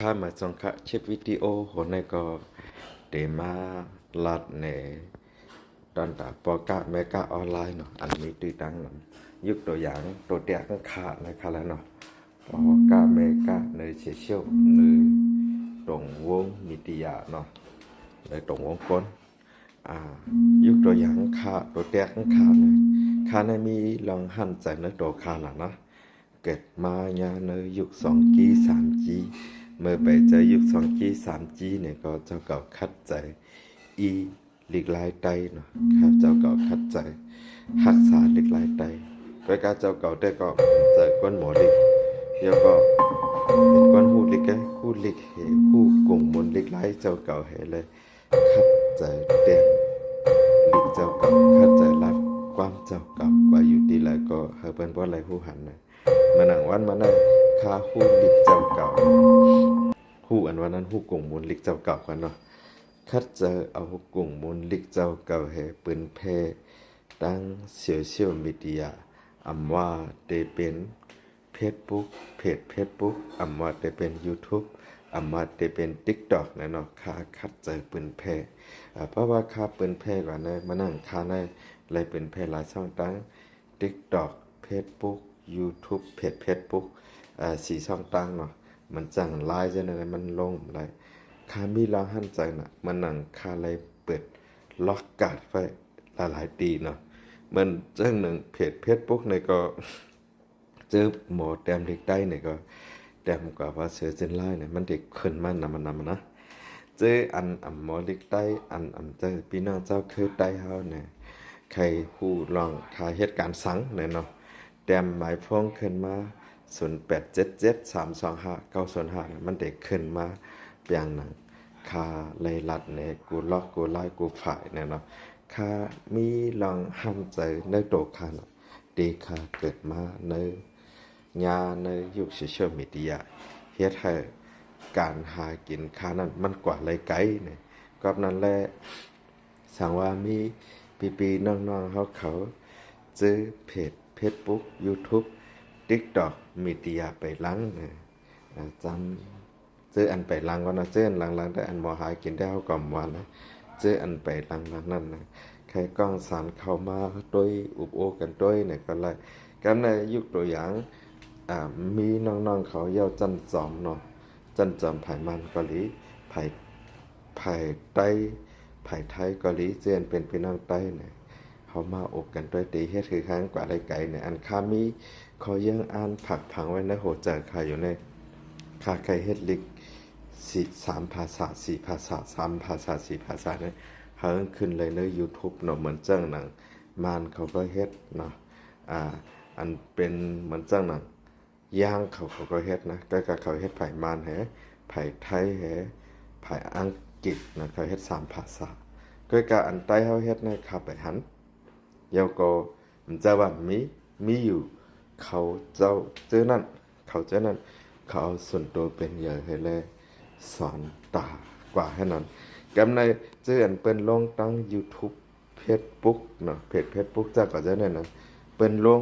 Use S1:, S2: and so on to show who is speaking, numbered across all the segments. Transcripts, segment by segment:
S1: ถ้ามาจงคะเชฟวิดีโอหัวในก็เดมาลัดในตอนตาปอกะแมกะออนไลน์เนาะอันนี้ตีดังเนาะยกตัวอย่างตัวเดียกขาดนะครับแล้วเนาะปอกะแมกะในเชียเชียวในตรงวงมิติยาเนาะในตรงวงก้นยกตัวอย่างขาดตัวเดียกขาดเนี่ยขาในมีลองหันใจในตัวขาดนะเกิดมาญาในยุค2G 3G เมื่อไปเจอยุค2G 3G เนี่ยก็เจ้าเก่าคัดใจอีหลีกลายไตเนาะครับเจ้าเก่าคัดใจหักษาหลีกลายไตโดยการเจ้าเก่าได้ก็เจอก้นหมอลิกแล้วก็เป็นก้นหูลิกแกหูลิกเหหูกงมนลิกลายเจ้าเก่าเหเลยคัดใจเต็มลิกเจ้าเก่าคัดใจรักความเจ้าเก่ากว่าอยู่ดีแล้วก็เฮาเป็นบ่ไรหูหันนะมานั่งวันมานั่งคาหูลิกเจ้าเก่าหูอันวันนั้นหูกงมนลิกเจ้าเก่ากันเนาะคัดเจอเอากงมนลิกเจ้าเก่าแห่ปืนเพตั้งโซเชียลมีเดียอำว่าได้เป็นFacebook เพจ Facebook อำว่าได้เป็น YouTube อำว่าได้เป็น TikTok นะเนาะค่าคัดเจอปืนเพเพราะว่าค่าปืนเพก่อนนะมานั่งค่าในเลยเป็นเพหลายช่องตั้ง TikTok Facebook YouTube เพจ Facebook 4ช่องตั้งเนาะมันจังไลน์จังได๋มันลงได้ค่ามีลาหันใจน่ะมันนั่งค่าเลยเปิดล็อกการ์ดไว้หลายๆปีเนาะมันจังหนึ่งเพจ Facebook นี่ก็เจอหมอแต้มเล็กได้เนี่ยก็แต้มกว่าเสือเจนไล่เนี่ยมันเด็กขึ้นมานำนะเจออันหมอเล็กได้อันเจอพี่น้องเจ้าเคยได้เฮาเนี่ยใครฮู้ลองคาเหตุการณ์สังเนี่ยเนาะแต้มหมายพ้องขึ้นมา0877325905เนี่ยมันเด็กขึ้นมาเปียงหนังคาเลยลัดเนี่ยกูล็อกกูไล่กูฝ่ายเนี่ยเนาะคามีลองหันใจในโตคาเนาะดีคาเกิดมาในในยุคโซเชียลมีเดียเฮ็ดให้การหากินค่านั้นมันกว่าเลยไกลเนี่ยก็นั้นแหละสั่งว่ามีปีๆน้องๆเขาซื้อเพจ Facebook YouTube TikTok มีเดียไปลังเนี่ยจำซื้ออันไปลังว่านะซื้ออันลังๆได้อันบ่หากินได้เฮาก็ว่านะซื้ออันไปลังนั่นนะใครกล้องสารเข้ามาด้วยอุปโอกันด้วยเนี่ยก็เลยกันในยุคตัวอย่างมีน้องๆเขาเย้าจันจอมเนาะจันจอมไผ่มันเกาหลีไผ่ใต้ไผ่ไทยเกาหลีเจียนเป็นพี่น้องใต้เนี่ยเขามาอบกันด้วยตีเฮ็ดคือครั้งกว่าได้ไกลเนี่ยอันคามีเขายังอ่านผักผังไว้ในโหเจอค่ะอยู่ในคาใครเฮ็ดลิก3ภาษา4ภาษา3ภาษา4ภาษาเนี่ยเฮิงขึ้นเลยใน YouTube เนาะเหมือนเจ้งหนังมานเขาก็เฮ็ดเนาะอันเป็นเหมือนเจ้งหนังย่างเขาก็เฮ็ดนะก็เขาเฮ็ดไผ่มานแฮไผ่ไทยแฮไผ่อังกฤษนะเขาเฮ็ด3ภาษาก็อันใต้เฮาเฮ็ดนะขับไปหันเยาก็มันจะว่ามีอยู่เขาเจ้าเจอนั่นเขาเจอนั่นเขาเอาส่วนตัวเป็นใหญ่ให้เลยสอนตากว่าให้นั้นกำในเจออันเป็นลงตั้ง YouTube Facebook เนาะเพจ Facebook จ้าก็จะนั่นนะเป็นลง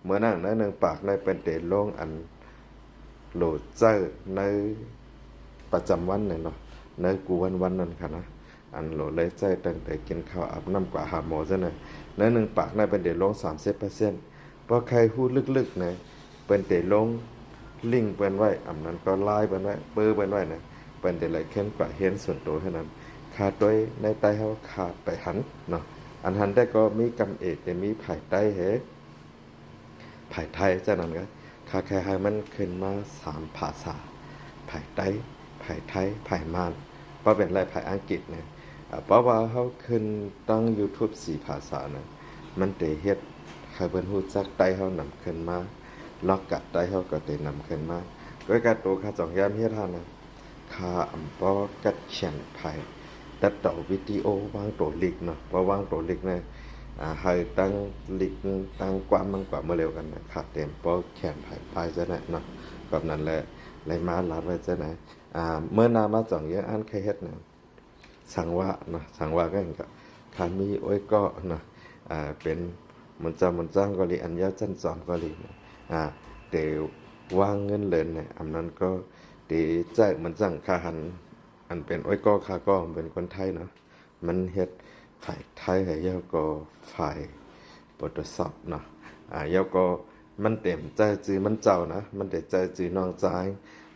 S1: เมื่อนั่งในหนึ่งปากในเป็นเตลงอันโหลดเจอในประจำวันเนี่ยเนาะในกูวันนั้นค่ะนะอันโหลดเลยใจตั้งแต่กินข้าวอาบน้ำกว่าหาหมอซะนะในหนึ่งปากในเป็นเตลง30%เพราะใครพูดลึกๆนะเป็นเตลงลิงก์เป็นไว้อันนั้นก็ไลน์เป็นไว้เบอร์เป็นไว้นะเป็นเตเลยเข้มกว่าเห็นส่วนตัวเท่านั้นขาดด้วยในใต้เฮาขาดไปหันเนาะอันหันได้ก็มีกำเอกแต่มีไผ่ใต้เหไผ่ไทยจะนั่นก็คาแค่ให้มันขึ้นมา3ภาษาไผ่ใต้ไผ่ไทยไผ่มานเพราะเป็นไรไผ่อังกฤษเนี่ยเพราะว่าเฮาขึ้นตั้ง YouTube 4ภาษานะมันได้เฮ็ดให้เพิ่นฮู้จักใต้เฮานำขึ้นมาล็อกกัดใต้เฮาก็ได้นำขึ้นมาด้วยการตัวค่า2ยามเฮ็ดหั่นนะค่าอำปอกัดเขียนไผ่ตัดต่อวิดีโอวางตัวลิกเนาะเพราะวางตัวลิกเนี่ยให้ตั้งลิกตั้งความมันกว่าเมื่อเร็วกันนะขาดเต็มเพราะแขนไผ่ไปจะไหนเนาะแบบนั้นแหละเลยมาลัดไว้จะไหนเมื่อนามา2เยอะอันใครเฮ็ดนะสังวะเนาะสังวะก็อย่างกับคามีโอ้ยก็เนาะเป็นมันจ้างก็ลีอันยาจันจอมก็ลีเดี๋ยววางเงินเลยเนี่ยอันนั้นก็ ตีใจมันจังคาหันอันเป็นอ้อยก็คาก็เป็นคนไทยเนาะมันเฮ็ดฝ่ายไทยให้เยาก็ฝ่ายปตสอบเนาะเยาก็มันเต็มใจจื้อมันเจ้านะมันได้ใจจื้อน้องจาย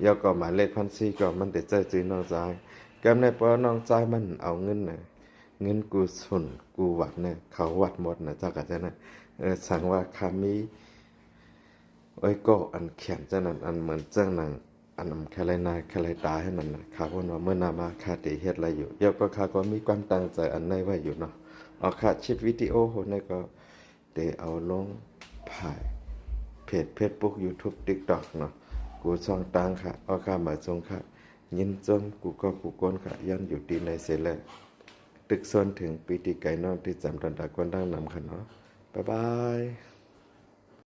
S1: เยาก็หมายเลขพันสี่ก็มันได้ใจจื้อน้องจายแก้มในปอน้องจายมันเอาเงินน่ะเงินกูส่วนกูวัดเนี่ยเขาวัดหมดนะเจ้าก็จะนะสั่งว่าคามีโอ้ยก็อันเขียนจังนั้นอันเหมือนจังนั้นอันนำแค่ไรนาแค่ไรตาให้นั่นนะข้าว่าเมื่อนามาข้าตีเฮ็ดอะไรอยู่เดี๋ยวก็ข้าก็มีความตั้งใจอันในไว้อยู่เนาะเอาข้าชิดวิดีโอโหนี่ก็เดเอาลงผ่ายเพจFacebook YouTube TikTok เนาะกูช่องตังค่ะเอาข้ามาจงค่ะยินจมกูก็กูก้นค่ะย้อนอยู่ดีในเสเลตึกส่วนถึงปีติไก่นอกที่จำตันตะกวนดังนำค่ะเนาะบ๊ายบาย